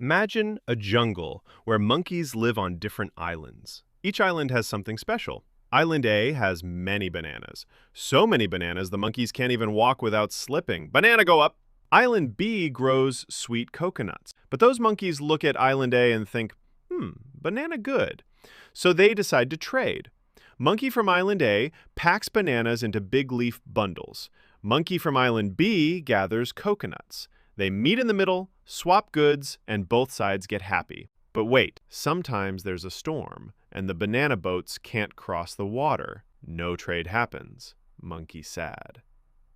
Imagine a jungle where monkeys live on different islands. Each island has something special. Island A has many bananas. So many bananas the monkeys can't even walk without slipping. Banana go up! Island B grows sweet coconuts. But those monkeys look at Island A and think, banana good. So they decide to trade. Monkey from Island A packs bananas into big leaf bundles. Monkey from Island B gathers coconuts. They meet in the middle, swap goods, and both sides get happy. But wait, sometimes there's a storm, and the banana boats can't cross the water. No trade happens. Monkey sad.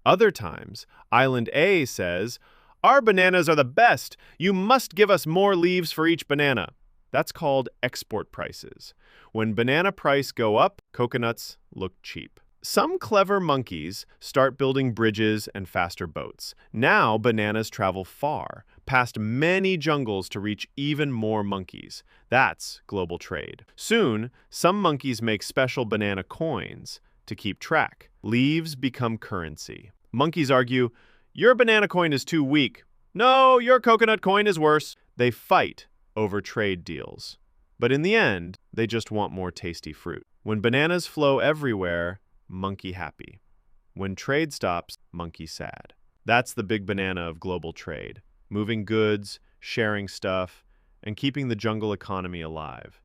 Other times, Island A says, "Our bananas are the best! You must give us more leaves for each banana." That's called export prices. When banana price go up, coconuts look cheap. Some clever monkeys start building bridges and faster boats. Now bananas travel far, past many jungles to reach even more monkeys. That's global trade. Soon, some monkeys make special banana coins to keep track. Leaves become currency. Monkeys argue, "Your banana coin is too weak." "No, your coconut coin is worse." They fight over trade deals. But in the end, they just want more tasty fruit. When bananas flow everywhere, monkey happy. When trade stops, monkey sad. That's the big banana of global trade. Moving goods, sharing stuff, and keeping the jungle economy alive.